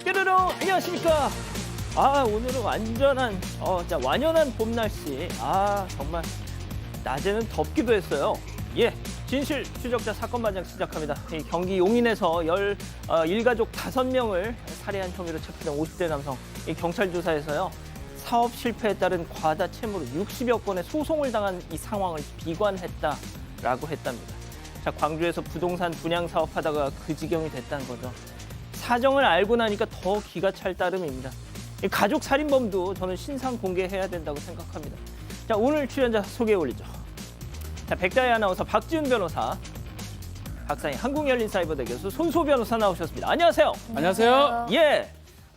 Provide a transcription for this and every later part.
뾰로로 안녕하십니까. 오늘은 완연한 봄 날씨. 정말 낮에는 덥기도 했어요. 진실 추적자 사건 반장 시작합니다. 이 경기 용인에서 일가족 5명을 살해한 혐의로 체포된 50대 남성. 이 경찰 조사에서요. 사업 실패에 따른 과다 채무로 60여 건의 소송을 당한 이 상황을 비관했다라고 했답니다. 자, 광주에서 부동산 분양 사업하다가 그 지경이 됐다는 거죠. 사정을 알고 나니까 더 기가 찰 따름입니다. 이 가족 살인범도 저는 신상 공개해야 된다고 생각합니다. 자, 오늘 출연자 소개해 올리죠. 자, 백다희 아나운서, 박지훈 변호사, 박사님, 한국열린사이버대 교수 손수호 변호사 나오셨습니다. 안녕하세요. 안녕하세요.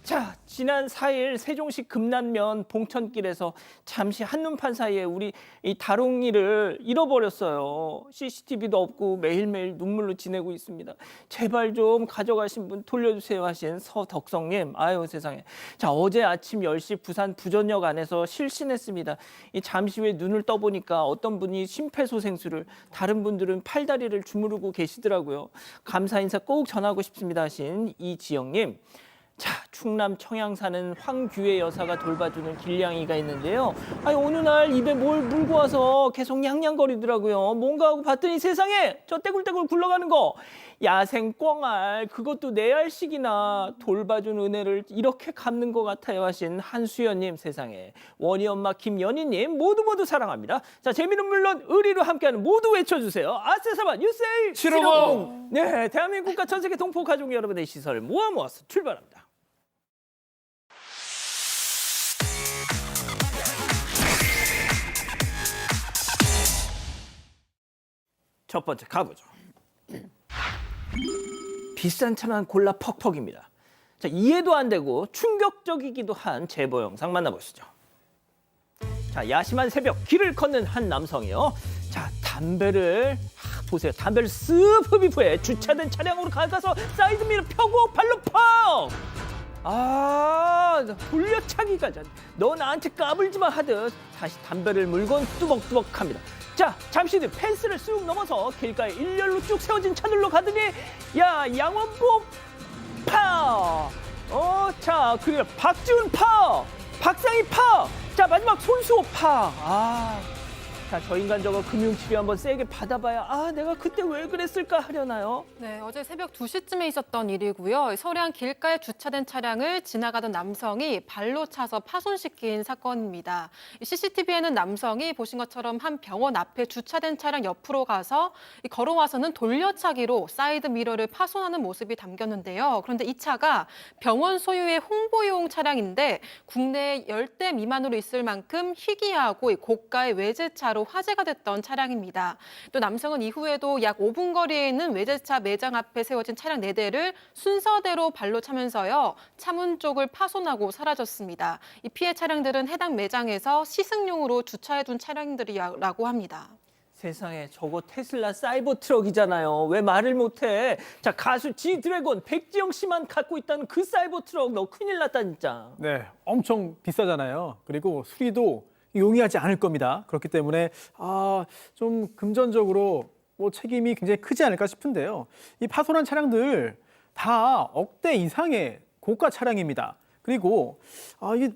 자, 지난 4일 세종시 금남면 봉천길에서 잠시 한눈판 사이에 우리 이 다롱이를 잃어버렸어요. CCTV도 없고 매일매일 눈물로 지내고 있습니다. 제발 좀 가져가신 분 돌려주세요 하신 서덕성님. 아유 세상에. 자, 어제 아침 10시 부산 부전역 안에서 실신했습니다. 이 잠시 후에 눈을 떠보니까 어떤 분이 심폐소생술을, 다른 분들은 팔다리를 주무르고 계시더라고요. 감사 인사 꼭 전하고 싶습니다 하신 이지영님. 자, 충남 청양 사는 황규의 여사가 돌봐주는 길냥이가 있는데요. 어느 날 입에 뭘 물고 와서 계속 냥냥거리더라고요. 뭔가 하고 봤더니 세상에 저 떼굴떼굴 굴러가는 거. 야생 꿩알, 그것도 4알씩이나 돌봐준 은혜를 이렇게 갚는 것 같아요 하신 한수연님. 세상에. 원희 엄마 김연희님 모두 사랑합니다. 자, 재미는 물론 의리로 함께하는 모두 외쳐주세요. 아세사바 뉴세이 실어봉. 네, 대한민국과 전 세계 동포 가족 여러분의 시선을 모아서 출발합니다. 첫 번째 가보죠. 비싼 차만 골라 퍽퍽입니다. 자, 이해도 안 되고 충격적이기도 한 제보 영상 만나보시죠. 자, 야심한 새벽 길을 걷는 한 남성이요. 자, 담배를 보세요. 담배를 쓱 흡입 후에 주차된 차량으로 가서 사이드미러 펴고 발로 퍽! 돌려차기가 너 나한테 까불지마 하듯 다시 담배를 물건 뚜벅뚜벅합니다. 자, 잠시 뒤 펜스를 쑥 넘어서 길가에 일렬로 쭉 세워진 차들로 가더니 양원복 파! 자, 그리고 박지훈 파! 박상희 파! 자, 마지막 손수호 파! 자, 저 인간 저거 금융치료 한번 세게 받아봐야 내가 그때 왜 그랬을까 하려나요? 네, 어제 새벽 2시쯤에 있었던 일이고요. 서울행 길가에 주차된 차량을 지나가던 남성이 발로 차서 파손시킨 사건입니다. CCTV에는 남성이 보신 것처럼 한 병원 앞에 주차된 차량 옆으로 가서 걸어와서는 돌려차기로 사이드 미러를 파손하는 모습이 담겼는데요. 그런데 이 차가 병원 소유의 홍보용 차량인데 국내에 10대 미만으로 있을 만큼 희귀하고 고가의 외제차로 화제가 됐던 차량입니다. 또 남성은 이후에도 약 5분 거리에 있는 외제차 매장 앞에 세워진 차량 4대를 순서대로 발로 차면서요. 차문 쪽을 파손하고 사라졌습니다. 이 피해 차량들은 해당 매장에서 시승용으로 주차해둔 차량들이라고 합니다. 세상에, 저거 테슬라 사이버 트럭이잖아요. 왜 말을 못해? 자, 가수 G드래곤 백지영 씨만 갖고 있다는 그 사이버 트럭, 너 큰일 났다 진짜. 네, 엄청 비싸잖아요. 그리고 수리도 용이하지 않을 겁니다. 그렇기 때문에 좀 금전적으로 책임이 굉장히 크지 않을까 싶은데요. 이 파손한 차량들 다 억대 이상의 고가 차량입니다. 그리고 이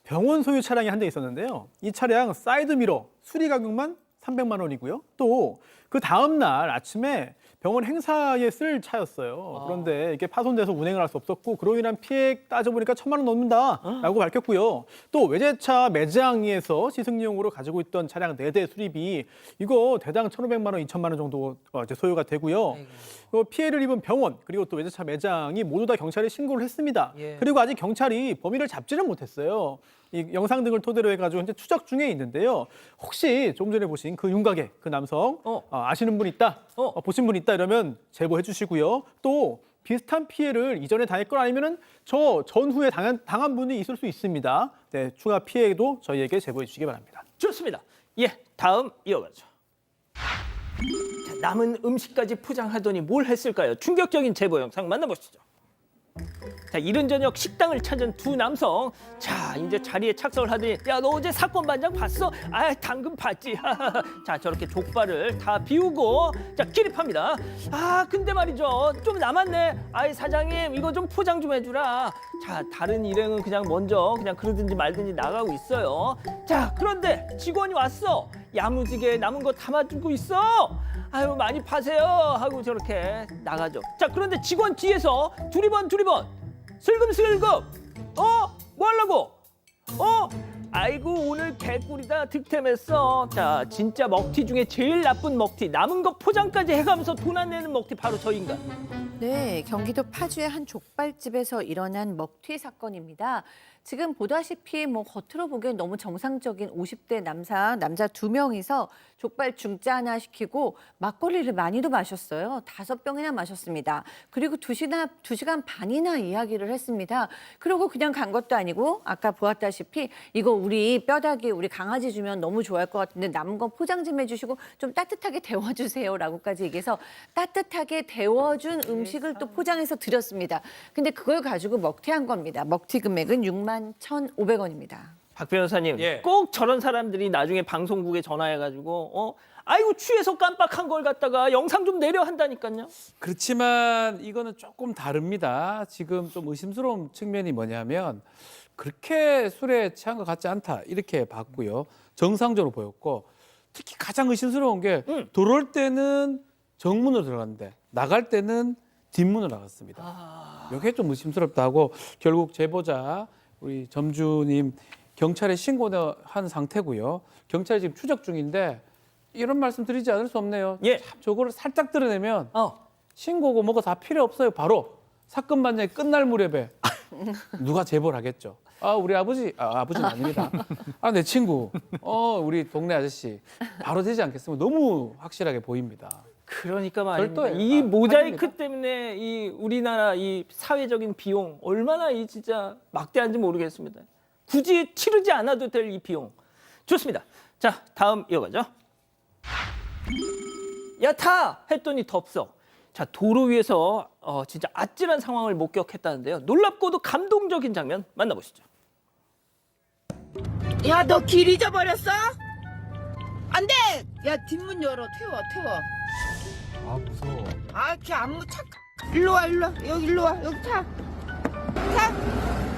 병원 소유 차량이 한 대 있었는데요. 이 차량 사이드 미러 수리 가격만 300만 원이고요. 또 그 다음 날 아침에 병원 행사에 쓸 차였어요. 그런데 이게 파손돼서 운행을 할 수 없었고 그로 인한 피해 따져보니까 1,000만 원 넘는다라고 밝혔고요. 또 외제차 매장에서 시승용으로 가지고 있던 차량 4대 수리비 이거 대당 1,500만 원, 2,000만 원 정도 이제 소요가 되고요. 피해를 입은 병원 그리고 또 외제차 매장이 모두 다 경찰에 신고를 했습니다. 그리고 아직 경찰이 범인을 잡지는 못했어요. 이 영상 등을 토대로 해가지고 현재 추적 중에 있는데요. 혹시 조금 전에 보신 그 윤곽의 그 남성 아시는 분 있다, 보신 분 있다 이러면 제보해 주시고요. 또 비슷한 피해를 이전에 당했건 아니면은 저 전후에 당한 분이 있을 수 있습니다. 네, 추가 피해도 저희에게 제보해 주시기 바랍니다. 좋습니다. 다음 이어가죠. 자, 남은 음식까지 포장하더니 뭘 했을까요? 충격적인 제보 영상 만나보시죠. 자, 이른 저녁 식당을 찾은 두 남성. 자, 이제 자리에 착석을 하더니 야, 너 어제 사건 반장 봤어? 아, 당근 봤지. 자, 저렇게 족발을 다 비우고 자, 기립합니다. 아, 근데 말이죠. 좀 남았네. 아이, 사장님, 이거 좀 포장 좀 해주라. 자, 다른 일행은 그냥 먼저 그냥 그러든지 말든지 나가고 있어요. 자, 그런데 직원이 왔어. 야무지게 남은 거 담아주고 있어. 아유, 많이 파세요 하고 저렇게 나가죠. 자, 그런데 직원 뒤에서 두리번 슬금슬금 뭐 하려고? 아이고, 오늘 개꿀이다, 득템했어. 자, 진짜 먹튀 중에 제일 나쁜 먹튀, 남은 거 포장까지 해가면서 돈 안 내는 먹튀, 바로 저 인간. 네, 경기도 파주의 한 족발집에서 일어난 먹튀 사건입니다. 지금 보다시피 겉으로 보기엔 너무 정상적인 50대 남자 2명이서 족발 중짜 하나 시키고 막걸리를 많이도 마셨어요. 5병이나 마셨습니다. 그리고 2시간 반이나 이야기를 했습니다. 그리고 그냥 간 것도 아니고 아까 보았다시피 이거 우리 뼈다귀 우리 강아지 주면 너무 좋아할 것 같은데 남은 거 포장 좀 해주시고 좀 따뜻하게 데워주세요라고까지 얘기해서 따뜻하게 데워준 음식을 또 포장해서 드렸습니다. 근데 그걸 가지고 먹튀한 겁니다. 먹튀 금액은 61,500원입니다. 박 변호사님, 예. 꼭 저런 사람들이 나중에 방송국에 전화해가지고 아이고, 취해서 깜빡한 걸 갖다가 영상 좀 내려 한다니까요. 그렇지만 이거는 조금 다릅니다. 지금 좀 의심스러운 측면이 뭐냐면 그렇게 술에 취한 것 같지 않다 이렇게 봤고요. 정상적으로 보였고 특히 가장 의심스러운 게 들어올 때는 정문으로 들어갔는데 나갈 때는 뒷문으로 나갔습니다. 이게 좀 의심스럽다고 결국 제보자 우리 점주님 경찰에 신고한 상태고요. 경찰이 지금 추적 중인데 이런 말씀 드리지 않을 수 없네요. 예. 참 저거를 살짝 드러내면 신고고 뭐가 다 필요 없어요. 바로 사건 반장이 끝날 무렵에 누가 제보를 하겠죠. 우리 아버지는 아닙니다. 내 친구, 우리 동네 아저씨 바로 되지 않겠습니까? 너무 확실하게 보입니다. 그러니까 말입니다. 별도예요. 이 모자이크 아닙니다. 때문에 이 우리나라 이 사회적인 비용 얼마나 이 진짜 막대한지 모르겠습니다. 굳이 치르지 않아도 될 이 비용. 좋습니다. 자, 다음 이어가죠. 야, 타! 했더니 덥석. 자, 도로 위에서 진짜 아찔한 상황을 목격했다는데요. 놀랍고도 감동적인 장면 만나보시죠. 야, 너 길 잊어버렸어? 안 돼! 야, 뒷문 열어. 태워. 무서워. 걔 안무 착. 일로 와. 여기 일로 와. 여기 타.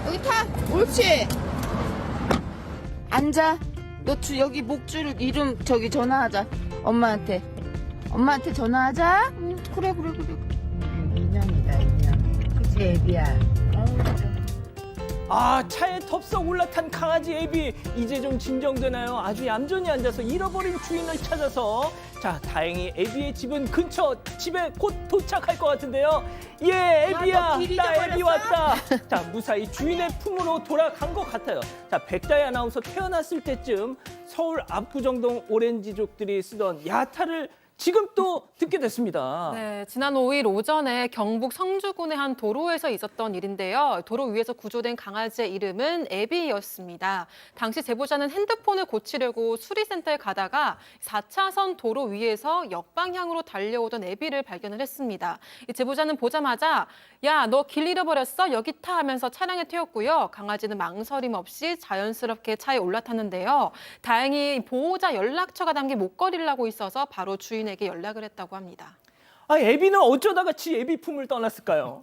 여기 타. 옳지. 앉아. 너 여기 목줄 이름 저기 전화하자. 엄마한테 전화하자. 그래. 인형이다, 인형. 그치, 애비야. 차에 덥석 올라탄 강아지 애비, 이제 좀 진정되나요? 아주 얌전히 앉아서 잃어버린 주인을 찾아서. 자, 다행히 애비의 집은 근처, 집에 곧 도착할 것 같은데요. 예, 애비야, 너 길 나 애비 잊어버렸어? 왔다. 자, 무사히 주인의 품으로 돌아간 것 같아요. 자, 백다희 아나운서 태어났을 때쯤 서울 압구정동 오렌지족들이 쓰던 야타를 지금 또 듣게 됐습니다. 네, 지난 5일 오전에 경북 성주군의 한 도로에서 있었던 일인데요. 도로 위에서 구조된 강아지의 이름은 애비였습니다. 당시 제보자는 핸드폰을 고치려고 수리센터에 가다가 4차선 도로 위에서 역방향으로 달려오던 애비를 발견을 했습니다. 이 제보자는 보자마자 야, 너 길 잃어버렸어? 여기 타 하면서 차량에 태웠고요. 강아지는 망설임 없이 자연스럽게 차에 올라탔는데요. 다행히 보호자 연락처가 담긴 목걸이를 하고 있어서 바로 주인에게 연락을 했다고 합니다. 애비는 어쩌다가 지 애비 품을 떠났을까요?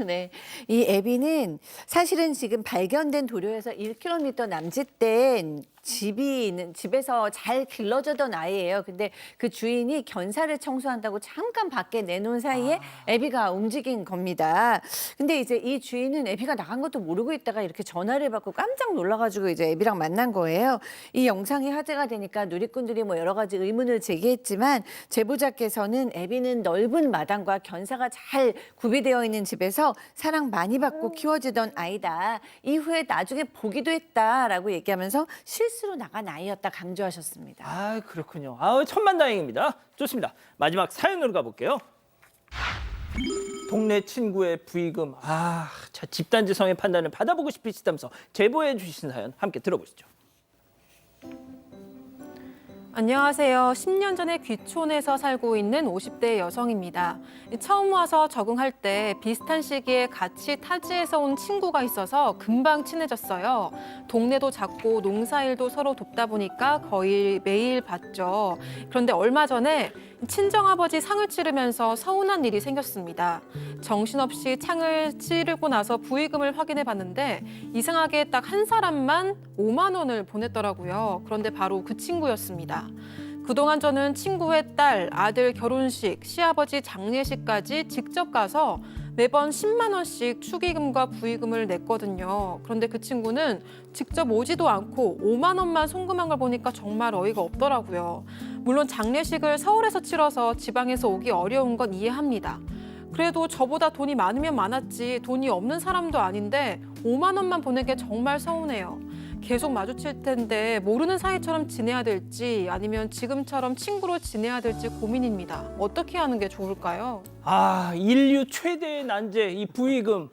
네, 이 애비는 사실은 지금 발견된 도로에서 1km 남짓된 집에서 잘 길러주던 아이예요. 근데 그 주인이 견사를 청소한다고 잠깐 밖에 내놓은 사이에 애비가 움직인 겁니다. 근데 이제 이 주인은 애비가 나간 것도 모르고 있다가 이렇게 전화를 받고 깜짝 놀라가지고 이제 애비랑 만난 거예요. 이 영상이 화제가 되니까 누리꾼들이 여러 가지 의문을 제기했지만 제보자께서는 애비는 넓은 마당과 견사가 잘 구비되어 있는 집에서 사랑 많이 받고 키워지던 아이다. 이후에 나중에 보기도 했다라고 얘기하면서 실수로 나간 아이였다 강조하셨습니다. 그렇군요. 천만다행입니다. 좋습니다. 마지막 사연으로 가볼게요. 동네 친구의 부의금. 자, 집단지성의 판단을 받아보고 싶으시다면서 제보해 주신 사연 함께 들어보시죠. 안녕하세요. 10년 전에 귀촌에서 살고 있는 50대 여성입니다. 처음 와서 적응할 때 비슷한 시기에 같이 타지에서 온 친구가 있어서 금방 친해졌어요. 동네도 작고 농사일도 서로 돕다 보니까 거의 매일 봤죠. 그런데 얼마 전에 친정아버지 상을 치르면서 서운한 일이 생겼습니다. 정신없이 창을 치르고 나서 부의금을 확인해 봤는데 이상하게 딱 한 사람만 5만 원을 보냈더라고요. 그런데 바로 그 친구였습니다. 그동안 저는 친구의 딸, 아들 결혼식, 시아버지 장례식까지 직접 가서 매번 10만 원씩 축의금과 부의금을 냈거든요. 그런데 그 친구는 직접 오지도 않고 5만 원만 송금한 걸 보니까 정말 어이가 없더라고요. 물론 장례식을 서울에서 치러서 지방에서 오기 어려운 건 이해합니다. 그래도 저보다 돈이 많으면 많았지 돈이 없는 사람도 아닌데 5만 원만 보낸 게 정말 서운해요. 계속 마주칠 텐데 모르는 사이처럼 지내야 될지 아니면 지금처럼 친구로 지내야 될지 고민입니다. 어떻게 하는 게 좋을까요? 아, 인류 최대의 난제 이 부의금.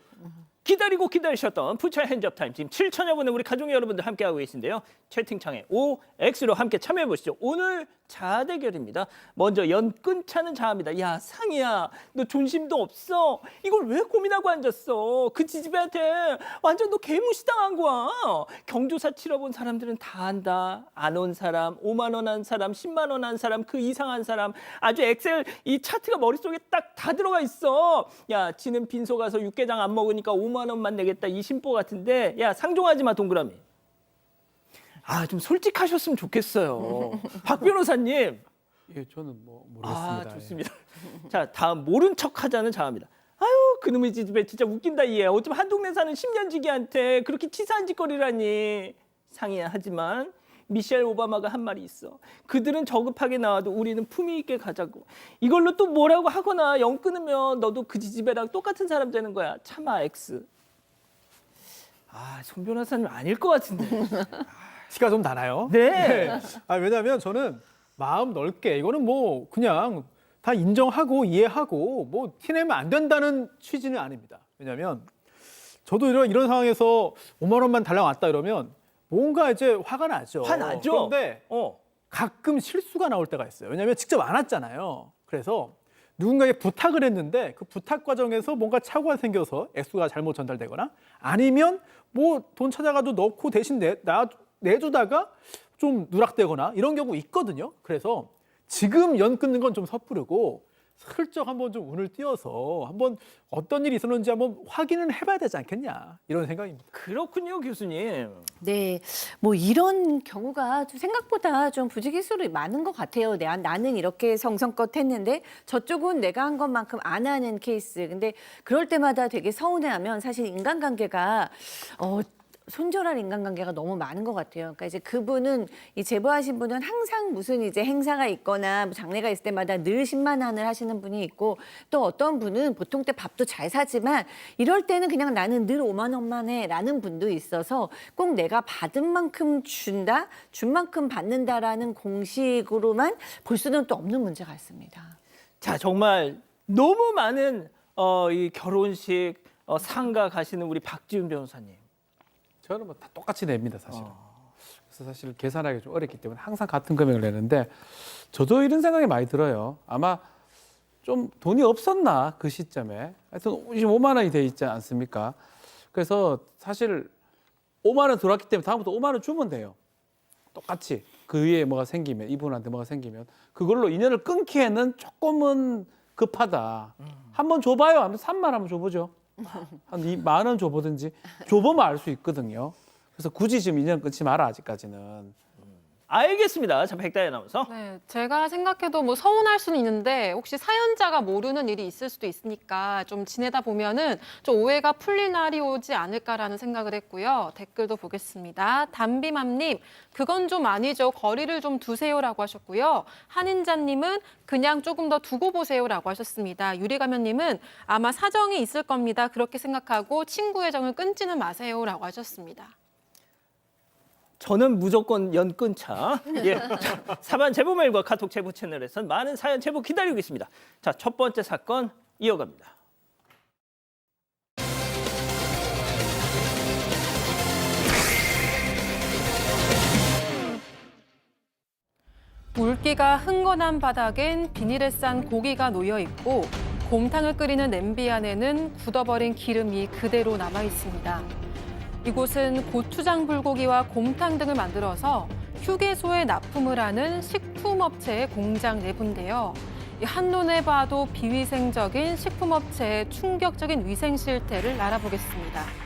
기다리고 기다리셨던 푸처 핸즈업 타임. 지금 7천여 분의 우리 가족 여러분들 함께하고 계신데요. 채팅창에 OX로 함께 참여해 보시죠. 오늘 자아 대결입니다. 먼저 연끈차는 자아입니다. 야, 상이야, 너 존심도 없어. 이걸 왜 고민하고 앉았어? 그 지지배한테 완전 너 개무시당한 거야. 경조사 치러본 사람들은 다 안다. 안 온 사람, 5만 원 한 사람, 10만 원 한 사람, 그 이상 한 사람. 아주 엑셀 이 차트가 머릿속에 딱 다 들어가 있어. 야, 지는 빈소 가서 육개장 안 먹으니까 5만 원만 내겠다. 이 심보 같은데, 야, 상종하지 마, 동그라미. 아, 좀 솔직하셨으면 좋겠어요. 박 변호사님. 예, 저는 뭐 모르겠습니다. 아, 좋습니다. 자, 다음 모른 척 하자는 자아입니다. 아유, 그놈의 지집애 진짜 웃긴다 얘. 어쩜 한 동네 사는 10년 지기한테 그렇게 치사한 짓거리라니. 상이야. 하지만 미셸 오바마가 한 말이 있어. 그들은 저급하게 나와도 우리는 품위 있게 가자고. 이걸로 또 뭐라고 하거나 영 끊으면 너도 그 지집애랑 똑같은 사람 되는 거야. 참아, X. 아, 손 변호사님 아닐 것 같은데. 시가 좀 나나요? 네. 아, 왜냐하면 저는 마음 넓게 이거는 뭐 그냥 다 인정하고 이해하고 뭐 티내면 안 된다는 취지는 아닙니다. 왜냐하면 저도 이런 상황에서 5만 원만 달라고 왔다 이러면 뭔가 이제 화가 나죠. 화나죠? 그런데 가끔 실수가 나올 때가 있어요. 왜냐하면 직접 안 왔잖아요. 그래서 누군가에게 부탁을 했는데 그 부탁 과정에서 뭔가 착오가 생겨서 액수가 잘못 전달되거나 아니면 뭐 돈 찾아가도 넣고 대신 내주다가 좀 누락되거나 이런 경우 있거든요. 그래서 지금 연 끊는 건 좀 섣부르고 슬쩍 한번 좀 운을 띄워서 한번 어떤 일이 있었는지 한번 확인을 해봐야 되지 않겠냐 이런 생각입니다. 그렇군요, 교수님. 네, 뭐 이런 경우가 좀 생각보다 좀 부지기수로 많은 것 같아요. 나는 이렇게 성성껏 했는데 저쪽은 내가 한 것만큼 안 하는 케이스. 근데 그럴 때마다 되게 서운해하면 사실 인간관계가 손절할 인간관계가 너무 많은 것 같아요. 그러니까 이제 그분은 이 제보하신 분은 항상 무슨 이제 행사가 있거나 뭐 장례가 있을 때마다 늘 10만 원을 하시는 분이 있고 또 어떤 분은 보통 때 밥도 잘 사지만 이럴 때는 그냥 나는 늘 5만 원만 해라는 분도 있어서 꼭 내가 받은 만큼 준다, 준 만큼 받는다라는 공식으로만 볼 수는 또 없는 문제가 있습니다. 자, 정말 너무 많은 이 결혼식 상가 가시는 우리 박지훈 변호사님. 저는 뭐 다 똑같이 냅니다, 사실은. 그래서 사실 계산하기 좀 어렵기 때문에 항상 같은 금액을 내는데 저도 이런 생각이 많이 들어요. 아마 좀 돈이 없었나 그 시점에. 하여튼 25만 원이 돼 있지 않습니까? 그래서 사실 5만 원 들어왔기 때문에 다음부터 5만 원 주면 돼요. 똑같이 그 위에 뭐가 생기면 이분한테 뭐가 생기면 그걸로 인연을 끊기에는 조금은 급하다. 한번 줘봐요. 하면 3만 한번 줘보죠. 한 2만 원 줘보든지 줘보면 알 수 있거든요. 그래서 굳이 지금 인연 끊지 마라 아직까지는. 알겠습니다. 자, 백다희 아나운서. 네, 제가 생각해도 뭐 서운할 수는 있는데 혹시 사연자가 모르는 일이 있을 수도 있으니까 좀 지내다 보면은 좀 오해가 풀릴 날이 오지 않을까라는 생각을 했고요. 댓글도 보겠습니다. 담비맘님, 그건 좀 아니죠. 거리를 좀 두세요라고 하셨고요. 한인자님은 그냥 조금 더 두고 보세요라고 하셨습니다. 유리가면님은 아마 사정이 있을 겁니다. 그렇게 생각하고 친구의 정을 끊지는 마세요라고 하셨습니다. 저는 무조건 연끈차. 예. 사반 제보 메일과 카톡 제보 채널에선 많은 사연 제보 기다리고 있습니다. 자, 첫 번째 사건 이어갑니다. 물기가 흥건한 바닥엔 비닐에 싼 고기가 놓여 있고 곰탕을 끓이는 냄비 안에는 굳어버린 기름이 그대로 남아 있습니다. 이곳은 고추장 불고기와 곰탕 등을 만들어서 휴게소에 납품을 하는 식품업체의 공장 내부인데요. 한눈에 봐도 비위생적인 식품업체의 충격적인 위생 실태를 알아보겠습니다.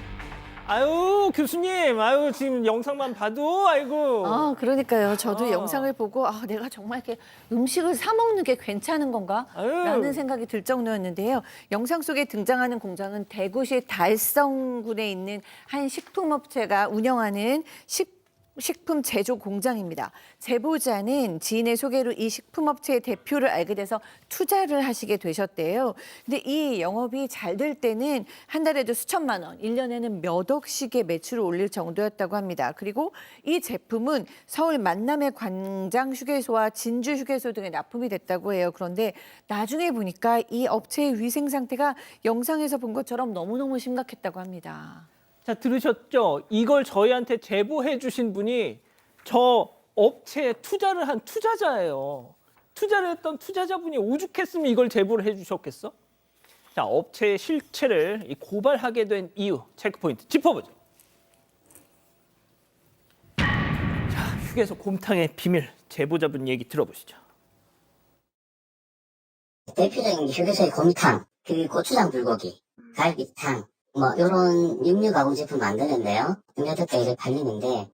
아유 교수님, 아유 지금 영상만 봐도 아이고. 아, 그러니까요. 저도 아. 영상을 보고 내가 정말 이렇게 음식을 사 먹는 게 괜찮은 건가? 아유. 라는 생각이 들 정도였는데요. 영상 속에 등장하는 공장은 대구시 달성군에 있는 한 식품업체가 운영하는 식품 제조 공장입니다. 제보자는 지인의 소개로 이 식품업체의 대표를 알게 돼서 투자를 하시게 되셨대요. 근데 이 영업이 잘 될 때는 한 달에도 수천만 원, 1년에는 몇 억씩의 매출을 올릴 정도였다고 합니다. 그리고 이 제품은 서울 만남의 광장 휴게소와 진주 휴게소 등에 납품이 됐다고 해요. 그런데 나중에 보니까 이 업체의 위생 상태가 영상에서 본 것처럼 너무너무 심각했다고 합니다. 자, 들으셨죠? 이걸 저희한테 제보해 주신 분이 저 업체에 투자를 한 투자자예요. 투자를 했던 투자자분이 오죽했으면 이걸 제보를 해 주셨겠어? 자, 업체의 실체를 고발하게 된 이유, 체크포인트 짚어보죠. 자, 휴게소 곰탕의 비밀, 제보자분 얘기 들어보시죠. 대표적인 게 휴게소의 곰탕, 그 고추장 불고기, 갈비탕, 요런 육류 가공 제품 만드는데요. 음료택배를 팔리는데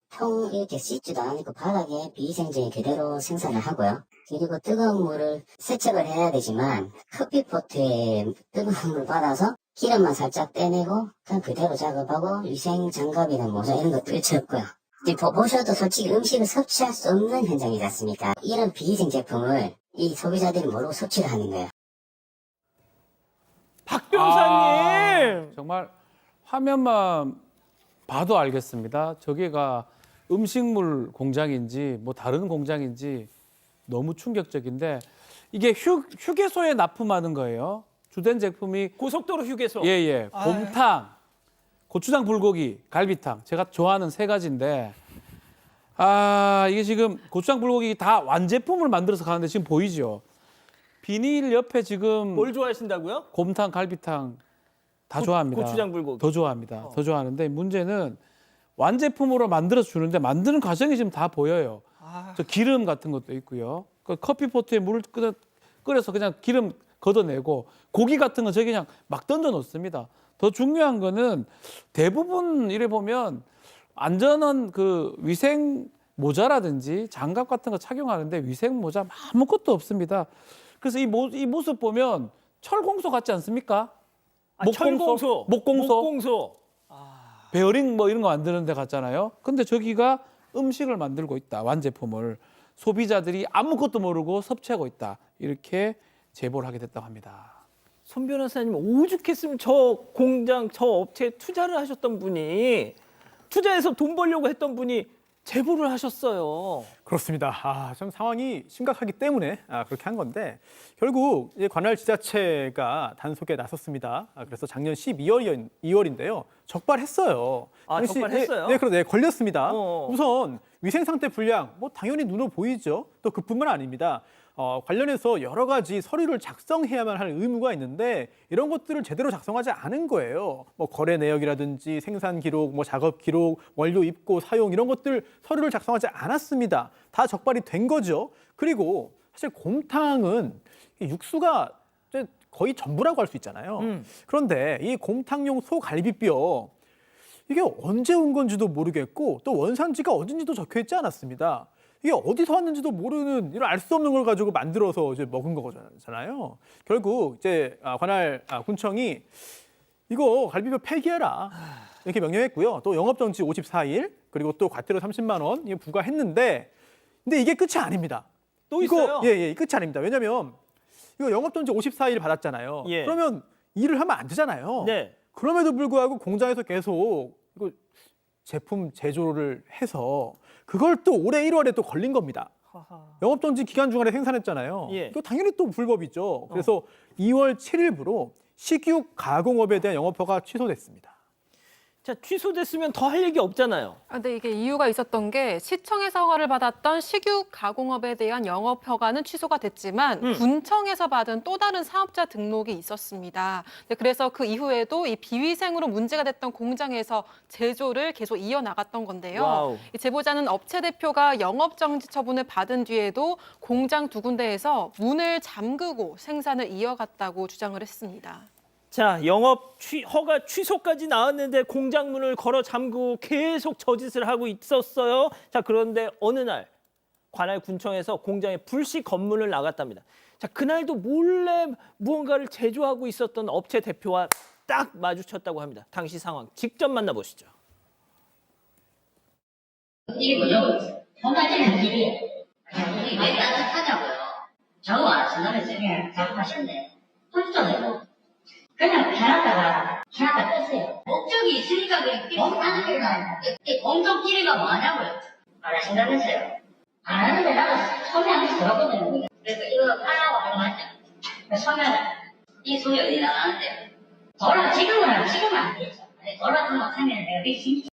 이렇게 씻지도 않고 바닥에 비위생제에 그대로 생산을 하고요. 그리고 뜨거운 물을 세척을 해야 되지만 커피포트에 뜨거운 물을 받아서 기름만 살짝 떼내고 그냥 그대로 작업하고 위생 장갑이나 모자 이런 거 펼쳤고요. 보셔도 솔직히 음식을 섭취할 수 없는 현장이지 않습니까? 이런 비위생 제품을 이 소비자들이 모르고 섭취를 하는 거예요. 박 변호사님! 정말 화면만 봐도 알겠습니다. 저게가 음식물 공장인지 뭐 다른 공장인지 너무 충격적인데 이게 휴게소에 납품하는 거예요. 주된 제품이 고속도로 휴게소. 예예 곰탕, 고추장 불고기, 갈비탕 제가 좋아하는 세 가지인데 이게 지금 고추장 불고기 다 완제품을 만들어서 가는데 지금 보이죠? 비닐 옆에 지금 뭘 좋아하신다고요? 곰탕, 갈비탕 다 좋아합니다. 고추장 불고기. 더 좋아합니다. 더 좋아하는데 문제는 완제품으로 만들어서 주는데 만드는 과정이 지금 다 보여요. 저 기름 같은 것도 있고요. 그 커피포트에 물을 끓여서 그냥 기름 걷어내고 고기 같은 거 저기 그냥 막 던져 놓습니다. 더 중요한 거는 대부분 이래 보면 안전한 그 위생 모자라든지 장갑 같은 거 착용하는데 위생 모자 아무것도 없습니다. 그래서 이 모습 보면 철공소 같지 않습니까? 철공소, 목공소. 베어링 뭐 이런 거 만드는 데 갔잖아요. 근데 저기가 음식을 만들고 있다. 완제품을 소비자들이 아무것도 모르고 섭취하고 있다. 이렇게 제보를 하게 됐다고 합니다. 손 변호사님 오죽했으면 저 공장, 저 업체에 투자를 하셨던 분이 투자해서 돈 벌려고 했던 분이 제보를 하셨어요. 그렇습니다. 좀 상황이 심각하기 때문에 그렇게 한 건데 결국 이제 관할 지자체가 단속에 나섰습니다. 그래서 작년 12월인데요. 적발했어요. 적발했어요? 네, 그런데 걸렸습니다. 어. 우선 위생 상태 불량, 당연히 눈으로 보이죠. 또 그뿐만 아닙니다. 관련해서 여러 가지 서류를 작성해야만 할 의무가 있는데 이런 것들을 제대로 작성하지 않은 거예요. 거래 내역이라든지 생산 기록, 작업 기록, 원료 입고, 사용 이런 것들 서류를 작성하지 않았습니다. 다 적발이 된 거죠. 그리고 사실 곰탕은 육수가 거의 전부라고 할 수 있잖아요. 그런데 이 곰탕용 소갈비뼈 이게 언제 온 건지도 모르겠고 또 원산지가 어딘지도 적혀 있지 않았습니다. 이게 어디서 왔는지도 모르는 이런 알 수 없는 걸 가지고 만들어서 이제 먹은 거잖아요. 결국 이제 관할 군청이 이거 갈비뼈 폐기해라 이렇게 명령했고요. 또 영업정지 54일 그리고 또 과태료 30만 원 부과했는데 근데 이게 끝이 아닙니다. 또 있어요? 예, 끝이 아닙니다. 왜냐하면 이거 영업정지 54일 받았잖아요. 예. 그러면 일을 하면 안 되잖아요. 네. 그럼에도 불구하고 공장에서 계속 이거 제품 제조를 해서 그걸 또 올해 1월에 또 걸린 겁니다. 영업정지 기간 중간에 생산했잖아요. 예. 이거 당연히 또 불법이죠. 그래서 2월 7일부로 식육 가공업에 대한 영업허가 취소됐습니다. 자, 취소됐으면 더 할 얘기 없잖아요. 근데 이게 이유가 있었던 게 시청에서 허가를 받았던 식육 가공업에 대한 영업 허가는 취소가 됐지만 군청에서 받은 또 다른 사업자 등록이 있었습니다. 그래서 그 이후에도 이 비위생으로 문제가 됐던 공장에서 제조를 계속 이어나갔던 건데요. 와우. 이 제보자는 업체 대표가 영업 정지 처분을 받은 뒤에도 공장 두 군데에서 문을 잠그고 생산을 이어갔다고 주장을 했습니다. 자, 허가 취소까지 나왔는데 공장 문을 걸어 잠그고 계속 저짓을 하고 있었어요. 자, 그런데 어느 날 관할 군청에서 공장에 불시 검문을 나갔답니다. 자, 그날도 몰래 무언가를 제조하고 있었던 업체 대표와 딱 마주쳤다고 합니다. 당시 상황 직접 만나보시죠. 이게 뭐냐고 통과지는 길이 이게 왜 따뜻하냐고요. 작업 안 하신다면서요. 작업하셨네. 홀수적으로 그냥 해놨다가 뺐어요. 목적이 있으니까 그게 필요하는 거야. 이 공적끼리가 뭐하냐고요. 안 하신다면서요. 안 하는데 나도 서면이 들었거든요. 그래서 이거 하라고 하는 거 맞죠? 서면 이 소리 어디 나가는데요. 지금은 안 되죠. 돌아가면 하면 내가 그게 진짜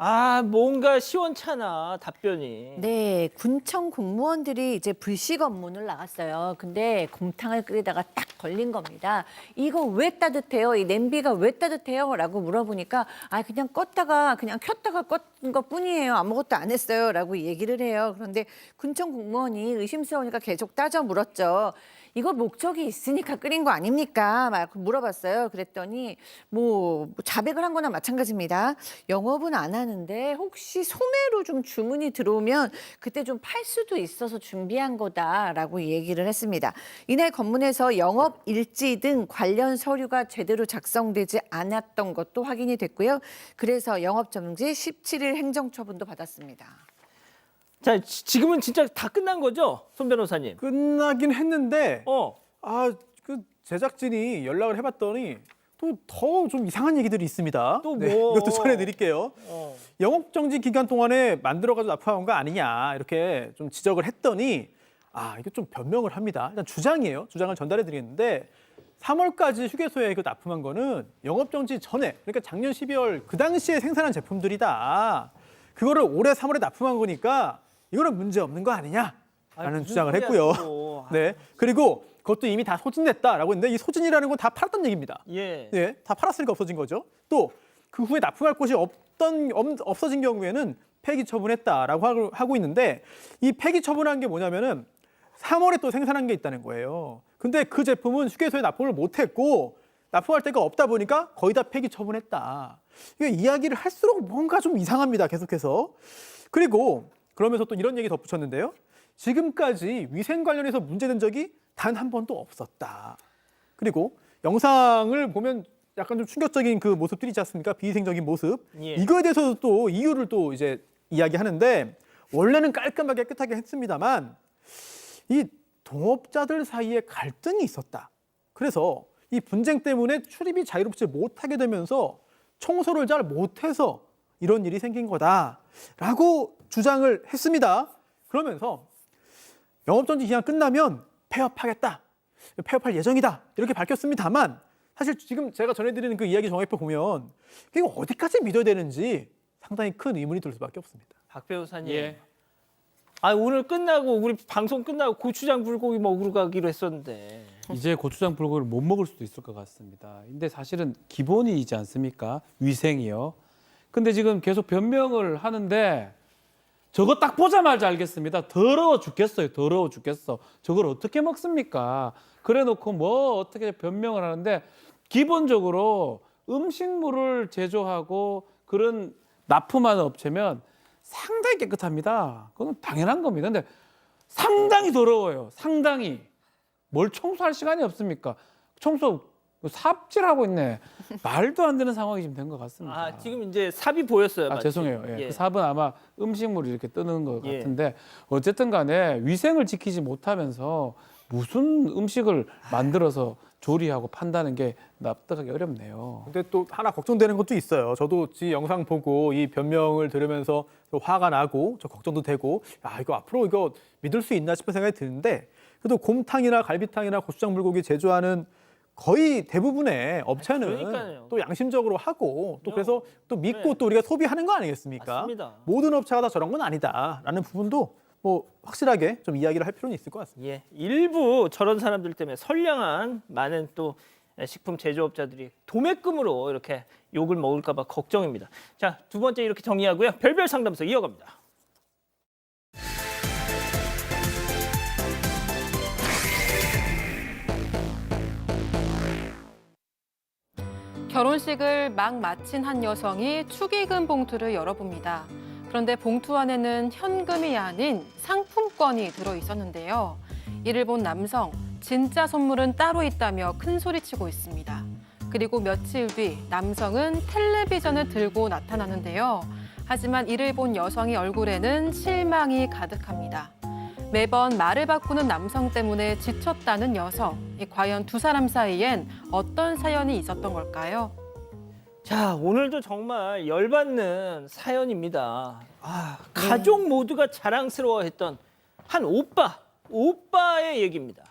아, 뭔가 시원찮아 답변이. 네, 군청 공무원들이 이제 불시 검문을 나갔어요. 근데 곰탕을 끓이다가 딱 걸린 겁니다. 이거 왜 따뜻해요? 이 냄비가 왜 따뜻해요? 라고 물어보니까 그냥 껐다가 그냥 켰다가 껐은 것 뿐이에요. 아무것도 안 했어요. 라고 얘기를 해요. 그런데 군청 공무원이 의심스러우니까 계속 따져 물었죠. 이거 목적이 있으니까 끓인 거 아닙니까? 막 물어봤어요. 그랬더니 뭐 자백을 한 거나 마찬가지입니다. 영업은 안 하는데 혹시 소매로 좀 주문이 들어오면 그때 좀 팔 수도 있어서 준비한 거다라고 얘기를 했습니다. 이날 검문에서 영업 일지 등 관련 서류가 제대로 작성되지 않았던 것도 확인이 됐고요. 그래서 영업 정지 17일 행정처분도 받았습니다. 자, 지금은 진짜 다 끝난 거죠, 손 변호사님? 끝나긴 했는데 그 제작진이 연락을 해봤더니 또 더 좀 이상한 얘기들이 있습니다. 또 네, 뭐? 이것도 전해드릴게요. 어. 영업정지 기간 동안에 만들어가지고 납품한 거 아니냐 이렇게 좀 지적을 했더니 이거 좀 변명을 합니다. 일단 주장이에요. 주장을 전달해드리겠는데 3월까지 휴게소에 그 납품한 거는 영업정지 전에 그러니까 작년 12월 그 당시에 생산한 제품들이다. 그거를 올해 3월에 납품한 거니까 이거는 문제 없는 거 아니냐라는 무슨 주장을 소리야, 했고요. 또. 네, 그리고 그것도 이미 다 소진됐다라고 했는데 이 소진이라는 건 다 팔았던 얘기입니다. 예. 네, 다 팔았으니까 없어진 거죠. 또 그 후에 납품할 곳이 없어진 경우에는 폐기 처분했다라고 하고 있는데 이 폐기 처분한 게 뭐냐면은 3월에 또 생산한 게 있다는 거예요. 근데 그 제품은 휴게소에 납품을 못했고 납품할 데가 없다 보니까 거의 다 폐기 처분했다. 이게 이야기를 할수록 뭔가 좀 이상합니다. 계속해서. 그리고 그러면서 또 이런 얘기 덧붙였는데요. 지금까지 위생 관련해서 문제된 적이 단 한 번도 없었다. 그리고 영상을 보면 약간 좀 충격적인 그 모습들이 있지 않습니까? 비위생적인 모습. 예. 이거에 대해서도 또 이유를 또 이제 이야기하는데 원래는 깔끔하게 깨끗하게 했습니다만 이 동업자들 사이에 갈등이 있었다. 그래서 이 분쟁 때문에 출입이 자유롭지 못하게 되면서 청소를 잘 못해서 이런 일이 생긴 거다라고 주장을 했습니다. 그러면서 영업정지 기간 끝나면 폐업하겠다. 폐업할 예정이다. 이렇게 밝혔습니다만 사실 지금 제가 전해드리는 그 이야기 정액표 보면 이게 어디까지 믿어야 되는지 상당히 큰 의문이 들 수밖에 없습니다. 박 변호사님. 예. 오늘 끝나고 우리 방송 끝나고 고추장 불고기 먹으러 가기로 했었는데. 이제 고추장 불고기를 못 먹을 수도 있을 것 같습니다. 근데 사실은 기본이지 않습니까? 위생이요. 근데 지금 계속 변명을 하는데 저거 딱 보자마자 알겠습니다. 더러워 죽겠어요. 더러워 죽겠어. 저걸 어떻게 먹습니까? 그래 놓고 뭐 어떻게 변명을 하는데 기본적으로 음식물을 제조하고 그런 납품하는 업체면 상당히 깨끗합니다. 그건 당연한 겁니다. 근데 상당히 더러워요. 상당히. 뭘 청소할 시간이 없습니까? 청소 삽질하고 있네. 말도 안 되는 상황이 지금 된 것 같습니다. 지금 이제 삽이 보였어요. 마치. 죄송해요. 예. 예. 그 삽은 아마 음식물을 이렇게 뜨는 것 예. 같은데 어쨌든 간에 위생을 지키지 못하면서 무슨 음식을 만들어서 조리하고 판다는 게 납득하기 어렵네요. 근데 또 하나 걱정되는 것도 있어요. 저도 이 영상 보고 이 변명을 들으면서 또 화가 나고 저 걱정도 되고 이거 앞으로 이거 믿을 수 있나 싶은 생각이 드는데 그래도 곰탕이나 갈비탕이나 고추장 불고기 제조하는 거의 대부분의 업체는 그러니까요. 또 양심적으로 하고 또 그래서 또 믿고 네. 또 우리가 소비하는 거 아니겠습니까? 맞습니다. 모든 업체가 다 저런 건 아니다라는 부분도 뭐 확실하게 좀 이야기를 할 필요는 있을 것 같습니다. 예, 일부 저런 사람들 때문에 선량한 많은 또 식품 제조업자들이 도매금으로 이렇게 욕을 먹을까 봐 걱정입니다. 자, 두 번째 이렇게 정리하고요. 별별 상담소 이어갑니다. 결혼식을 막 마친 한 여성이 축의금 봉투를 열어봅니다. 그런데 봉투 안에는 현금이 아닌 상품권이 들어 있었는데요. 이를 본 남성, 진짜 선물은 따로 있다며 큰 소리치고 있습니다. 그리고 며칠 뒤 남성은 텔레비전을 들고 나타나는데요. 하지만 이를 본 여성의 얼굴에는 실망이 가득합니다. 매번 말을 바꾸는 남성 때문에 지쳤다는 여성. 과연 두 사람 사이엔 어떤 사연이 있었던 걸까요? 자, 오늘도 정말 열받는 사연입니다. 가족 모두가 자랑스러워했던 한 오빠의 얘기입니다.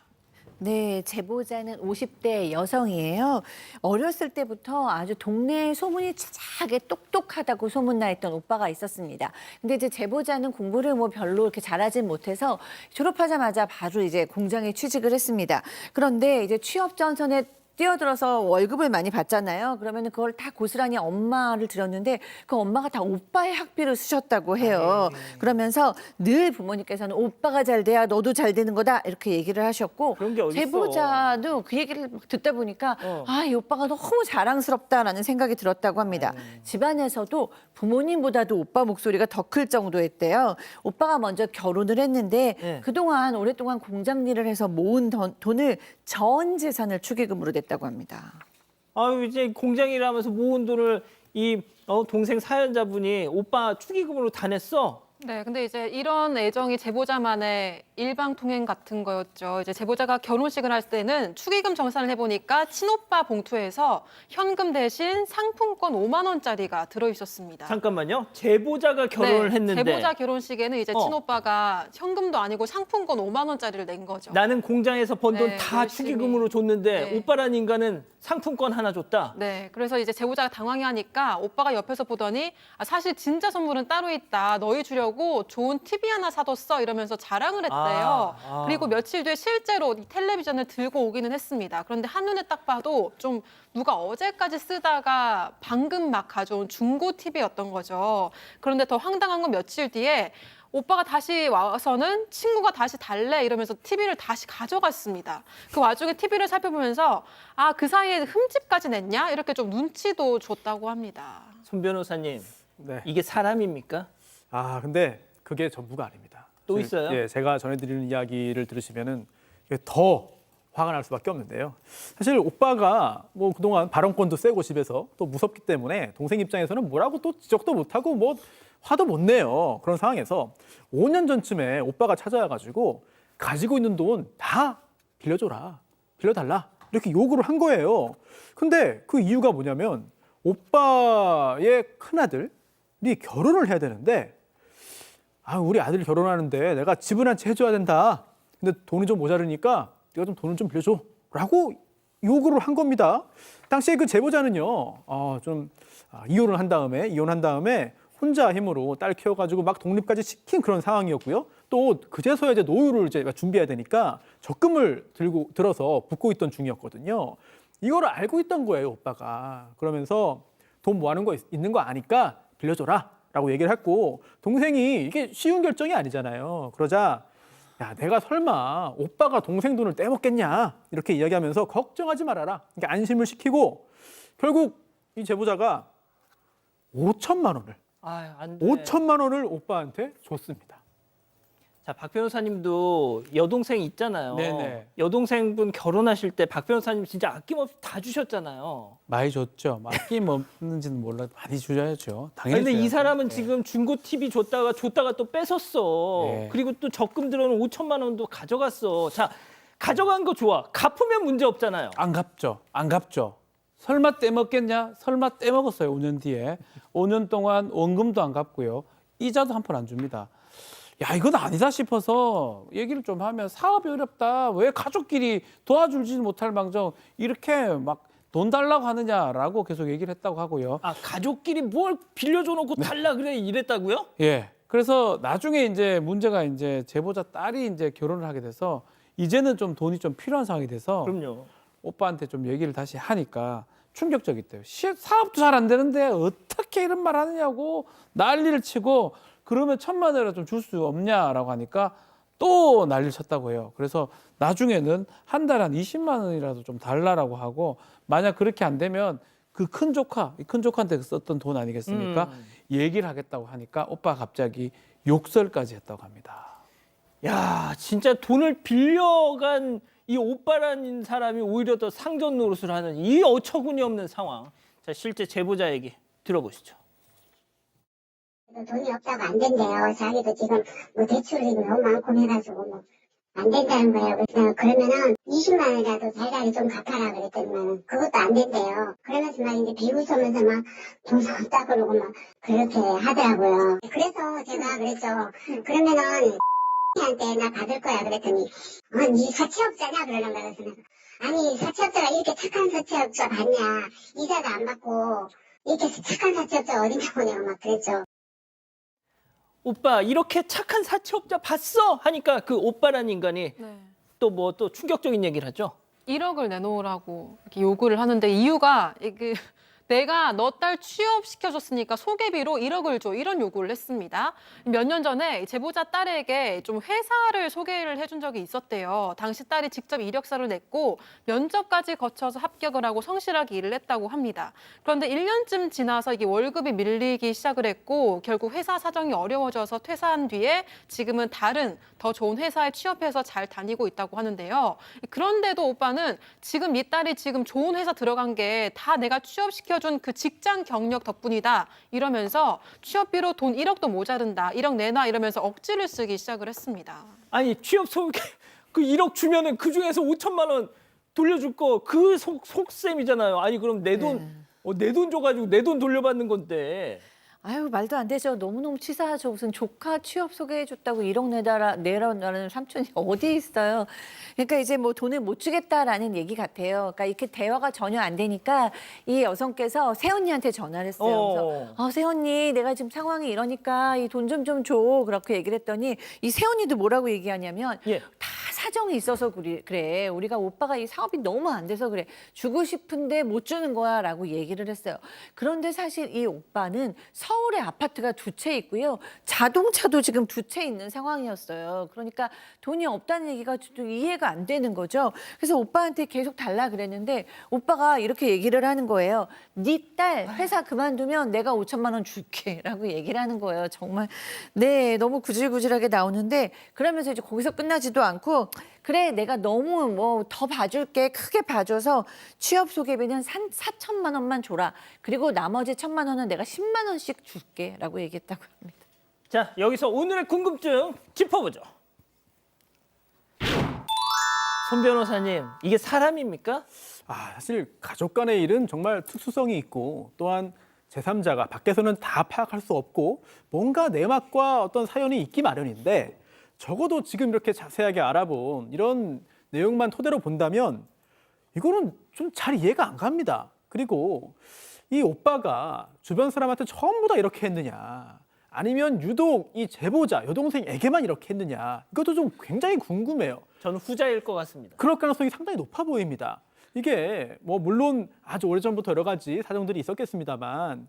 네, 제보자는 50대 여성이에요. 어렸을 때부터 아주 동네에 소문이 자자하게 똑똑하다고 소문나 있던 오빠가 있었습니다. 근데 이제 제보자는 공부를 뭐 별로 이렇게 잘하진 못해서 졸업하자마자 바로 이제 공장에 취직을 했습니다. 그런데 이제 취업 전선에 뛰어들어서 월급을 많이 받잖아요. 그러면 그걸 다 고스란히 엄마를 드렸는데 그 엄마가 다 오빠의 학비를 쓰셨다고 해요. 그러면서 늘 부모님께서는 오빠가 잘 돼야 너도 잘 되는 거다 이렇게 얘기를 하셨고 그런 게 어딨어. 제보자도 그 얘기를 막 듣다 보니까 이 오빠가 너무 자랑스럽다라는 생각이 들었다고 합니다. 집안에서도 부모님보다도 오빠 목소리가 더 클 정도였대요. 오빠가 먼저 결혼을 했는데 네. 그동안 오랫동안 공장 일을 해서 모은 돈을 전 재산을 축의금으로 냈다고 합니다. 아유, 이제 공장 일을 하면서 모은 돈을 이 동생 사연자분이 오빠 축의금으로 다 냈어. 네, 근데 이제 이런 애정이 제보자만의 일방통행 같은 거였죠. 이제 제보자가 결혼식을 할 때는 축의금 정산을 해보니까 친오빠 봉투에서 현금 대신 상품권 5만 원짜리가 들어있었습니다. 잠깐만요. 제보자가 결혼을 네, 했는데 제보자 결혼식에는 이제 어. 친오빠가 현금도 아니고 상품권 5만 원짜리를 낸 거죠. 나는 공장에서 번 돈 네, 다 열심히. 축의금으로 줬는데 네. 오빠란 인간은 상품권 하나 줬다. 네, 그래서 이제 제보자가 당황해하니까 오빠가 옆에서 보더니 사실 진짜 선물은 따로 있다. 너희 주려고 좋은 TV 하나 사뒀어 이러면서 자랑을 했대요. 그리고 며칠 뒤에 실제로 이 텔레비전을 들고 오기는 했습니다. 그런데 한눈에 딱 봐도 좀 누가 어제까지 쓰다가 방금 막 가져온 중고 TV였던 거죠. 그런데 더 황당한 건 며칠 뒤에 오빠가 다시 와서는 친구가 다시 달래 이러면서 TV를 다시 가져갔습니다. 그 와중에 TV를 살펴보면서 그 사이에 흠집까지 냈냐? 이렇게 좀 눈치도 줬다고 합니다. 손 변호사님, 네. 이게 사람입니까? 근데 그게 전부가 아닙니다. 또 있어요? 예, 제가 전해드리는 이야기를 들으시면은 이게 더 화가 날 수밖에 없는데요. 사실 오빠가 뭐 그동안 발언권도 세고 집에서 또 무섭기 때문에 동생 입장에서는 뭐라고 또 지적도 못하고 뭐 화도 못 내요. 그런 상황에서 5년 전쯤에 오빠가 찾아와가지고 가지고 있는 돈 다 빌려줘라, 빌려달라 이렇게 요구를 한 거예요. 근데 그 이유가 뭐냐면 오빠의 큰아들이 결혼을 해야 되는데 우리 아들이 결혼하는데 내가 집을 한 채 해줘야 된다. 근데 돈이 좀 모자르니까 네가 좀 돈을 좀 빌려줘라고 요구를 한 겁니다. 당시에 그 제보자는요, 이혼한 다음에 혼자 힘으로 딸 키워가지고 막 독립까지 시킨 그런 상황이었고요. 또 그제서야 이제 노후를 이제 준비해야 되니까 적금을 들어서 붓고 있던 중이었거든요. 이거를 알고 있던 거예요, 오빠가. 그러면서 돈 모아놓은 거 있는 거 아니까 빌려줘라라고 얘기를 했고 동생이 이게 쉬운 결정이 아니잖아요. 그러자 야, 내가 설마 오빠가 동생 돈을 떼먹겠냐 이렇게 이야기하면서 걱정하지 말아라. 그러니까 안심을 시키고 결국 이 제보자가 5천만 원을 안 돼. 5천만 원을 오빠한테 줬습니다. 자, 박 변호사님도 여동생 있잖아요. 네네. 여동생분 결혼하실 때 박 변호사님 진짜 아낌없이 다 주셨잖아요. 많이 줬죠. 아낌 없는지는 몰라도 많이 주셔야죠. 당연히. 근데 이 줘야죠. 사람은 네. 지금 중고 TV 줬다가 또 뺏었어. 네. 그리고 또 적금 들어오는 5천만 원도 가져갔어. 자, 가져간 거 좋아. 갚으면 문제 없잖아요. 안 갚죠. 설마 떼먹겠냐? 설마 떼먹었어요. 5년 뒤에. 5년 동안 원금도 안 갚고요. 이자도 한 푼 안 줍니다. 야, 이건 아니다 싶어서 얘기를 좀 하면 사업이 어렵다. 왜 가족끼리 도와주지 못할 망정 이렇게 막 돈 달라고 하느냐라고 계속 얘기를 했다고 하고요. 아, 가족끼리 뭘 빌려줘 놓고 달라 그래 이랬다고요? 예. 그래서 나중에 이제 문제가 이제 제보자 딸이 이제 결혼을 하게 돼서 이제는 좀 돈이 좀 필요한 상황이 돼서 그럼요. 오빠한테 좀 얘기를 다시 하니까 충격적이대요. 사업도 잘 안 되는데 어떻게 이런 말 하느냐고 난리를 치고 그러면 1,000만 원이라도 좀 줄 수 없냐라고 하니까 또 난리를 쳤다고 해요. 그래서 나중에는 한 달에 한 20만 원이라도 좀 달라라고 하고 만약 그렇게 안 되면 그 큰 조카, 이 큰 조카한테 썼던 돈 아니겠습니까? 얘기를 하겠다고 하니까 오빠가 갑자기 욕설까지 했다고 합니다. 야, 진짜 돈을 빌려간 이 오빠라는 사람이 오히려 더 상전 노릇을 하는 이 어처구니 없는 상황. 자, 실제 제보자 얘기 들어보시죠. 돈이 없다고 안 된대요. 자기도 지금 뭐 대출이 너무 많고 해가지고 뭐 안 된다는 거예요. 그래서 그러면은 20만 원이라도 자기가 좀 갚아라 그랬더니만 그것도 안 된대요. 그러면서 막 이제 비웃으면서 막 돈 없다 그러고 막 그렇게 하더라고요. 그래서 제가 그랬죠. 그러면은 한테 나 받을 거야 그랬더니 니 사채업자냐 그러는 거예요. 그래서 아니 사채업자가 이렇게 착한 사채업자 봤냐. 이자도 안 받고 이렇게 착한 사채업자가 어디냐고 내가 막 그랬죠. 오빠 이렇게 착한 사채업자 봤어? 하니까 그 오빠라는 인간이 네. 또 뭐 또 충격적인 얘기를 하죠. 1억을 내놓으라고 이렇게 요구를 하는데 이유가 내가 너 딸 취업시켜줬으니까 소개비로 1억을 줘 이런 요구를 했습니다. 몇 년 전에 제보자 딸에게 좀 회사를 소개를 해준 적이 있었대요. 당시 딸이 직접 이력서를 냈고 면접까지 거쳐서 합격을 하고 성실하게 일을 했다고 합니다. 그런데 1년쯤 지나서 이게 월급이 밀리기 시작을 했고 결국 회사 사정이 어려워져서 퇴사한 뒤에 지금은 다른 더 좋은 회사에 취업해서 잘 다니고 있다고 하는데요. 그런데도 오빠는 지금 네 딸이 지금 좋은 회사 들어간 게 다 내가 취업시켜준 그 직장 경력 덕분이다 이러면서 취업비로 돈 1억도 모자른다 1억 내놔 이러면서 억지를 쓰기 시작을 했습니다. 아니 취업 소개 그 1억 주면은 그 중에서 5천만 원 돌려줄 거 그 속셈이잖아요. 아니 그럼 내 돈 내 돈 줘가지고 내 돈 돌려받는 건데. 아유, 말도 안 되죠. 너무너무 치사하죠. 무슨 조카 취업 소개해줬다고 1억 내라는 삼촌이 어디 있어요. 그러니까 이제 뭐 돈을 못 주겠다라는 얘기 같아요. 그러니까 이렇게 대화가 전혀 안 되니까 이 여성께서 새언니한테 전화를 했어요. 그래서 새언니 내가 지금 상황이 이러니까 이 돈 좀 줘. 그렇게 얘기를 했더니 이 새언니도 뭐라고 얘기하냐면 다 사정이 있어서 그래. 우리가 오빠가 이 사업이 너무 안 돼서 그래. 주고 싶은데 못 주는 거야 라고 얘기를 했어요. 그런데 사실 이 오빠는 서울에 아파트가 2채 있고요. 자동차도 지금 2채 있는 상황이었어요. 그러니까 돈이 없다는 얘기가 좀 이해가 안 되는 거죠. 그래서 오빠한테 계속 달라 그랬는데 오빠가 이렇게 얘기를 하는 거예요. 네 딸 회사 그만두면 내가 5천만 원 줄게 라고 얘기를 하는 거예요. 정말 네, 너무 구질구질하게 나오는데 그러면서 이제 거기서 끝나지도 않고 그래 내가 너무 뭐 더 봐줄게 크게 봐줘서 취업 소개비는 4천만 원만 줘라. 그리고 나머지 1,000만 원은 내가 10만 원씩 줄게 라고 얘기했다고 합니다. 자, 여기서 오늘의 궁금증 짚어보죠. 손 변호사님, 이게 사람입니까? 사실 가족 간의 일은 정말 특수성이 있고 또한 제3자가 밖에서는 다 파악할 수 없고 뭔가 내막과 어떤 사연이 있기 마련인데 적어도 지금 이렇게 자세하게 알아본 이런 내용만 토대로 본다면 이거는 좀 잘 이해가 안 갑니다. 그리고 이 오빠가 주변 사람한테 전부 다 이렇게 했느냐 아니면 유독 이 제보자 여동생에게만 이렇게 했느냐 이것도 좀 굉장히 궁금해요. 저는 후자일 것 같습니다. 그럴 가능성이 상당히 높아 보입니다. 이게 뭐 물론 아주 오래전부터 여러 가지 사정들이 있었겠습니다만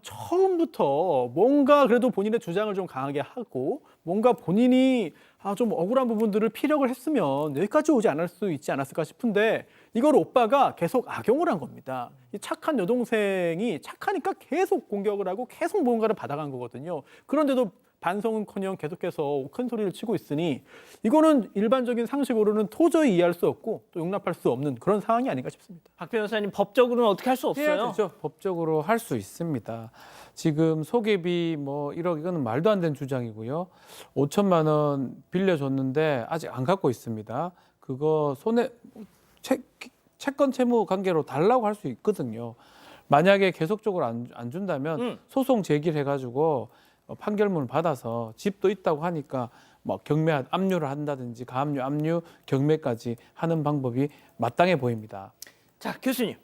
처음부터 뭔가 그래도 본인의 주장을 좀 강하게 하고 뭔가 본인이 좀 억울한 부분들을 피력을 했으면 여기까지 오지 않을 수 있지 않았을까 싶은데 이걸 오빠가 계속 악용을 한 겁니다. 이 착한 여동생이 착하니까 계속 공격을 하고 계속 뭔가를 받아간 거거든요. 그런데도 반성은커녕 계속해서 큰 소리를 치고 있으니 이거는 일반적인 상식으로는 도저히 이해할 수 없고 또 용납할 수 없는 그런 상황이 아닌가 싶습니다. 박 변호사님, 법적으로는 어떻게 할 수 없어요? 해야죠. 법적으로 할 수 있습니다. 지금 소개비 뭐 1억 이거는 말도 안 되는 주장이고요. 5천만 원 빌려줬는데 아직 안 갖고 있습니다. 그거 채권 채무 관계로 달라고 할 수 있거든요. 만약에 계속적으로 안 준다면 소송 제기를 해가지고 판결문을 받아서 집도 있다고 하니까 뭐 경매 압류를 한다든지 가압류, 압류, 경매까지 하는 방법이 마땅해 보입니다. 자, 교수님.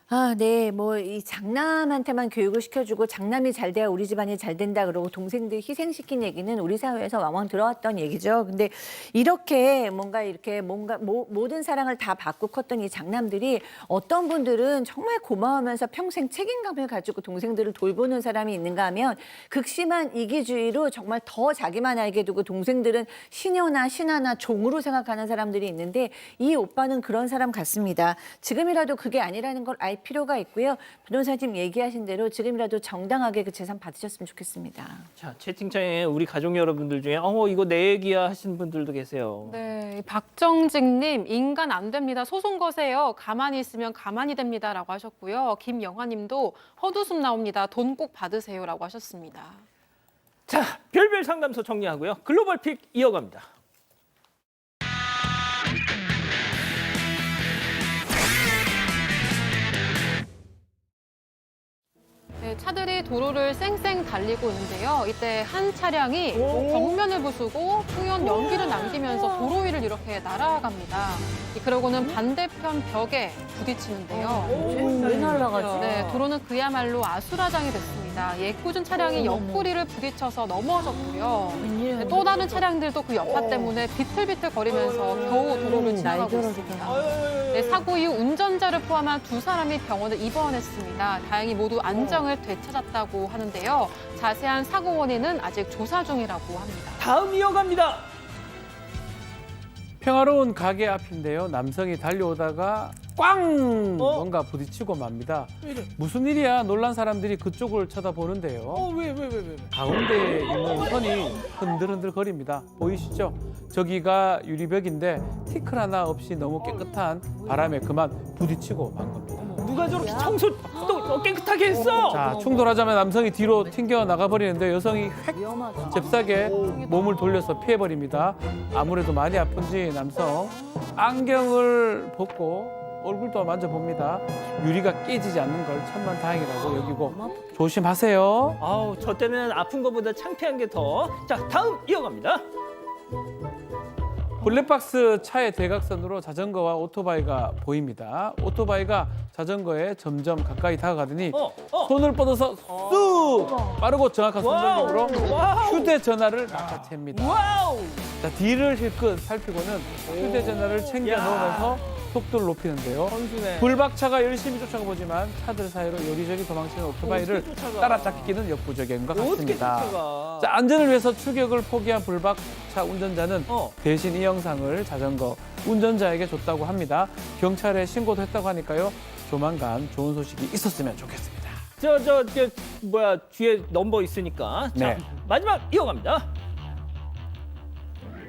아, 네. 뭐 이 장남한테만 교육을 시켜주고 장남이 잘 돼야 우리 집안이 잘 된다 그러고 동생들 희생시킨 얘기는 우리 사회에서 왕왕 들어왔던 얘기죠. 근데 이렇게 모든 사랑을 다 받고 컸던 이 장남들이 어떤 분들은 정말 고마우면서 평생 책임감을 가지고 동생들을 돌보는 사람이 있는가 하면 극심한 이기주의로 정말 더 자기만 알게 두고 동생들은 시녀나 신하나 종으로 생각하는 사람들이 있는데 이 오빠는 그런 사람 같습니다. 지금이라도 그게 아니라는 걸 알 필요가 있고요. 변호사님 얘기하신 대로 지금이라도 정당하게 그 재산 받으셨으면 좋겠습니다. 자, 채팅창에 우리 가족 여러분들 중에 이거 내 얘기야 하시는 분들도 계세요. 네, 박정직님 인간 안 됩니다. 소송 거세요. 가만히 있으면 가만히 됩니다라고 하셨고요. 김영화님도 헛웃음 나옵니다. 돈 꼭 받으세요라고 하셨습니다. 자, 별별 상담소 정리하고요. 글로벌 픽 이어갑니다. 네, 차들이 도로를 쌩쌩 달리고 있는데요. 이때 한 차량이 벽면을 부수고 뿌연 연기를 남기면서 도로 위를 이렇게 날아갑니다. 그러고는 반대편 벽에 부딪히는데요. 왜 날아가지? 네, 도로는 그야말로 아수라장이 됐습니다. 예꾸준 차량이 옆구리를 부딪혀서 넘어졌고요. 네, 또 다른 차량들도 그 여파 때문에 비틀비틀 거리면서 겨우 도로를 지나가고 있습니다. 네, 사고 이후 운전자를 포함한 2사람이 병원에 입원했습니다. 다행히 모두 안정을 되찾았다고 하는데요. 자세한 사고 원인은 아직 조사 중이라고 합니다. 다음 이어갑니다. 평화로운 가게 앞인데요. 남성이 달려오다가 꽝! 뭔가 부딪히고 맙니다. 무슨 일이야? 놀란 사람들이 그쪽을 쳐다보는데요. 왜? 가운데에 있는 선이 흔들흔들 거립니다. 보이시죠? 저기가 유리벽인데 티끌 하나 없이 너무 깨끗한 바람에 그만 부딪히고 만 겁니다. 누가 저렇게 청소 또 깨끗하게 했어? 자, 충돌하자마자 남성이 뒤로 튕겨 나가버리는데 여성이 획 잽싸게 몸을 돌려서 피해버립니다. 아무래도 많이 아픈지 남성 안경을 벗고 얼굴도 만져봅니다. 유리가 깨지지 않는 걸 천만다행이라고 여기고 조심하세요. 아우, 저 때는 아픈 것보다 창피한 게 더. 자, 다음 이어갑니다. 블랙박스 차의 대각선으로 자전거와 오토바이가 보입니다. 오토바이가 자전거에 점점 가까이 다가가더니 손을 뻗어서 쑥 빠르고 정확한 손전등으로 와우. 휴대전화를 낚아챕니다. 와우! 자, 뒤를 힐끗 살피고는 휴대전화를 챙겨 넣으면서 속도를 높이는데요. 선수네. 불박차가 열심히 쫓아가보지만 차들 사이로 여기저기 도망치는 오토바이를 어떻게 쫓아가? 따라잡기는 역부족인 것 어떻게 같습니다. 쫓아가? 자, 안전을 위해서 추격을 포기한 불박차 운전자는 어. 대신 이 영상을 자전거 운전자에게 줬다고 합니다. 경찰에 신고도 했다고 하니까요. 조만간 좋은 소식이 있었으면 좋겠습니다. 저 뒤에 넘버 있으니까. 자, 네. 마지막 이어갑니다.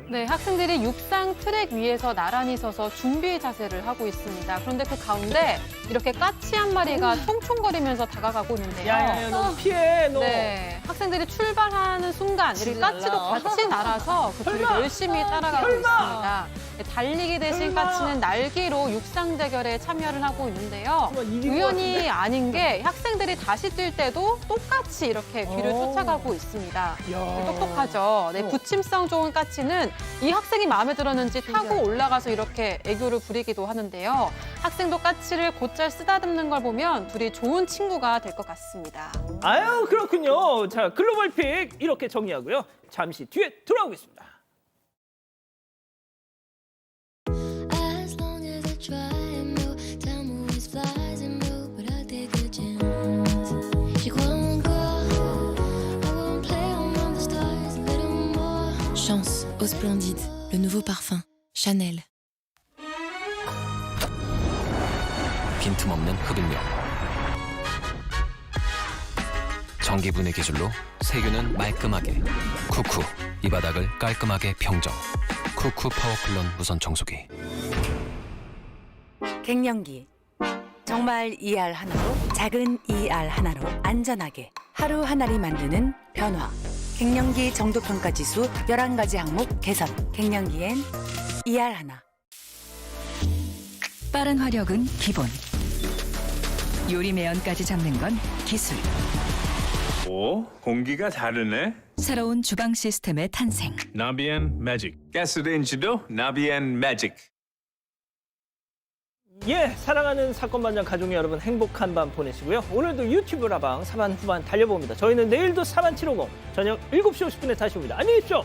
네, 학생들이 육상 트랙 위에서 나란히 서서 준비 자세를 하고 있습니다. 그런데 그 가운데 이렇게 까치 한 마리가 총총거리면서 다가가고 있는데요. 야야야, 너 피해, 너. 네, 학생들이 출발하는 순간 이 까치도 같이 날아서 그 뒤를 열심히 따라가고 있습니다. 네, 달리기 대신 까치는 날개로 육상 대결에 참여를 하고 있는데요. 우연이 아닌 게 학생들이 다시 뛸 때도 똑같이 이렇게 뒤를 쫓아가고 있습니다. 네, 똑똑하죠. 네, 부침성 좋은 까치는 이 학생이 마음에 들었는지 타고 올라가서 이렇게 애교를 부리기도 하는데요. 학생도 까치를 곧잘 쓰다듬는 걸 보면 둘이 좋은 친구가 될 것 같습니다. 아유, 그렇군요. 자, 글로벌 픽 이렇게 정리하고요. 잠시 뒤에 돌아오겠습니다. As long as I try and move, time always flies and move, but I take a chance. J'y crois encore, I won't play around the stars a little more. Chance au Splendide, le nouveau parfum, Chanel. 빈틈없는 흡입력, 전기분해 기술로 세균은 말끔하게, 쿠쿠 이 바닥을 깔끔하게 평정. 쿠쿠 파워클론 무선 청소기. 갱년기. 정말 ER 하나로, 작은 ER 하나로 안전하게 하루 하나를 만드는 변화. 갱년기 정도평가 지수 11가지 항목 개선. 갱년기엔 ER 하나. 빠른 화력은 기본. 요리 매연까지 잡는 건 기술. 오, 공기가 다르네. 새로운 주방 시스템의 탄생. 나비엔 매직. 가스레인지도 나비엔 매직. 예, 사랑하는 사건반장 가족 여러분 행복한 밤 보내시고요. 오늘도 유튜브 라방 사반 후반 달려봅니다. 저희는 내일도 사반 750 저녁 7시 50분에 다시 옵니다. 안녕히 계십시오.